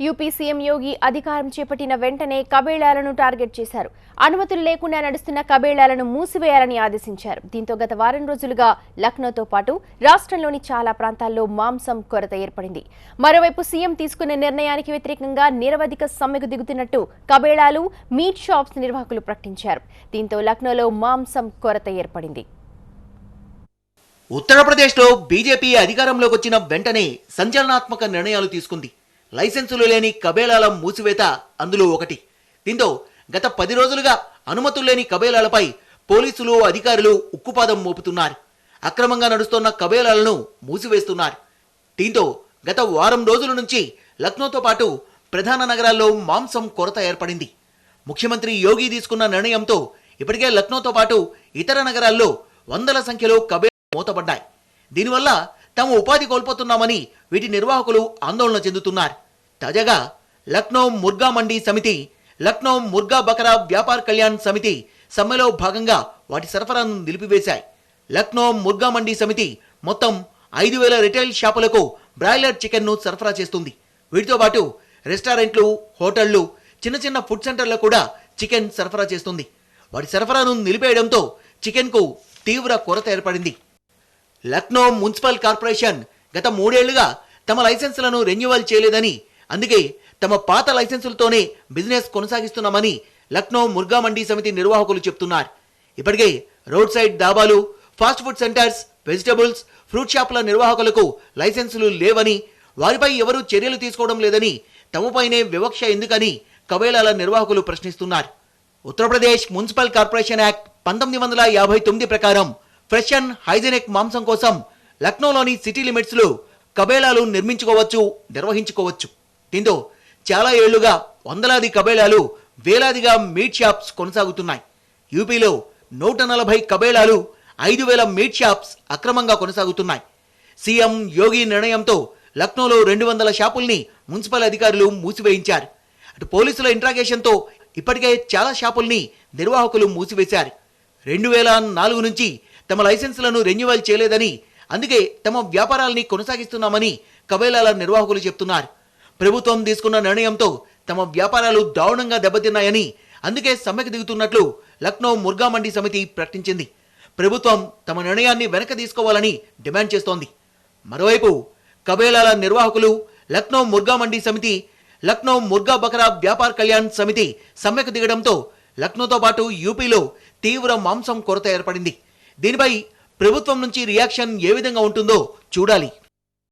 UP CM యోగి అధికారం చేపట్టిన వెంటనే కబేళాలను టార్గెట్ చేశారు. అనుమతులు లేకుండా నడుస్తున్న కబేళాలను మూసివేయాలని ఆదేశించారు. దీంతో గత వారం రోజులుగా లక్నోతో పాటు రాష్ట్రంలోని చాలా ప్రాంతాల్లో మాంసం కొరత ఏర్పడింది. మరోవైపు సీఎం తీసుకున్న నిర్ణయానికి వ్యతిరేకంగా నిరవధిక సమ్మెకు దిగుతున్నట్టు కబేళాలు, మీట్ షాప్స్ నిర్వాహకులు ప్రకటించారు. దీంతో లక్నోలో మాంసం కొరత ఏర్పడింది. ఉత్తరప్రదేశ్లో బీజేపీ అధికారంలోకి వచ్చిన వెంటనే సంచలనాత్మక నిర్ణయాలు తీసుకుంది. లైసెన్సులు లేని కబేళాల మూసివేత అందులో ఒకటి. దీంతో గత 10 రోజులుగా అనుమతులు లేని కబేళాలపై పోలీసులు, అధికారులు ఉక్కుపాదం మోపుతున్నారు. అక్రమంగా నడుస్తున్న కబేళాలను మూసివేస్తున్నారు. దీంతో గత వారం రోజుల నుంచి లక్నోతో పాటు ప్రధాన నగరాల్లో మాంసం కొరత ఏర్పడింది. ముఖ్యమంత్రి యోగి తీసుకున్న నిర్ణయంతో ఇప్పటికే లక్నోతో పాటు ఇతర నగరాల్లో వందల సంఖ్యలో కబేళాలు మూతపడ్డాయి. దీనివల్ల తాము ఉపాధి కోల్పోతున్నామని వీటి నిర్వాహకులు ఆందోళన చెందుతున్నారు. తాజాగా లక్నో ముర్గా మండీ సమితి, లక్నో ముర్గా బకరా వ్యాపార్ కళ్యాణ్ సమితి సమ్మెలో భాగంగా వాటి సరఫరాను నిలిపివేశాయి. లక్నో ముర్గా మండీ సమితి మొత్తం 5,000 రిటైల్ షాపులకు బ్రాయిలర్ చికెన్ను సరఫరా చేస్తుంది. వీటితో పాటు రెస్టారెంట్లు, హోటళ్లు, చిన్న చిన్న ఫుడ్ సెంటర్లకు కూడా చికెన్ సరఫరా చేస్తుంది. వాటి సరఫరాను నిలిపేయడంతో చికెన్కు తీవ్ర కొరత ఏర్పడింది. లక్నో మున్సిపల్ కార్పొరేషన్ గత 3 ఏళ్లుగా తమ లైసెన్సులను రెన్యువల్ చేయలేదని, అందుకే తమ పాత లైసెన్సులతోనే బిజినెస్ కొనసాగిస్తున్నామని లక్నో ముర్గా మండీ సమితి నిర్వాహకులు చెప్తున్నారు. ఇప్పటికే రోడ్ సైడ్ డాబాలు, fast food centres, vegetables, fruit షాపుల నిర్వాహకులకు లైసెన్సులు లేవని, వారిపై ఎవరూ చర్యలు తీసుకోవడం లేదని, తమపైనే వివక్ష ఎందుకని కబేళాల నిర్వాహకులు ప్రశ్నిస్తున్నారు. ఉత్తరప్రదేశ్ మున్సిపల్ కార్పొరేషన్ యాక్ట్ 1959 ప్రకారం ఫ్రెష్ అండ్ హైజెనిక్ మాంసం కోసం లక్నోలోని సిటీ లిమిట్స్లో కబేళాలు నిర్మించుకోవచ్చు, నిర్వహించుకోవచ్చు. దీంతో చాలా ఏళ్లుగా వందలాది కబేళాలు, వేలాదిగా మీట్ షాప్స్ కొనసాగుతున్నాయి. యూపీలో 140 కబేళాలు, 5,000 మీట్ షాప్స్ అక్రమంగా కొనసాగుతున్నాయి. సీఎం యోగి నిర్ణయంతో లక్నోలో 200 షాపుల్ని మున్సిపల్ అధికారులు మూసివేయించారు. అటు పోలీసుల ఇంట్రాగేషన్తో ఇప్పటికే చాలా షాపుల్ని నిర్వాహకులు మూసివేశారు. 2004 నుంచి తమ లైసెన్సులను రెన్యువల్ చేయలేదని, అందుకే తమ వ్యాపారాల్ని కొనసాగిస్తున్నామని కబేళాల నిర్వాహకులు చెప్తున్నారు. ప్రభుత్వం తీసుకున్న నిర్ణయంతో తమ వ్యాపారాలు దారుణంగా దెబ్బతిన్నాయని, అందుకే సమ్మెకు దిగుతున్నట్లు లక్నో ముర్గా మండీ సమితి ప్రకటించింది. ప్రభుత్వం తమ నిర్ణయాన్ని వెనక్కి తీసుకోవాలని డిమాండ్ చేస్తోంది. మరోవైపు కబేళాల నిర్వాహకులు, లక్నో ముర్గా మండీ సమితి, లక్నో ముర్గా బకరా వ్యాపార్ కళ్యాణ్ సమితి సమ్మెకు దిగడంతో లక్నోతో పాటు యూపీలో తీవ్ర మాంసం కొరత ఏర్పడింది. దీనిపై ప్రభుత్వం నుంచి రియాక్షన్ ఏ విధంగా ఉంటుందో చూడాలి.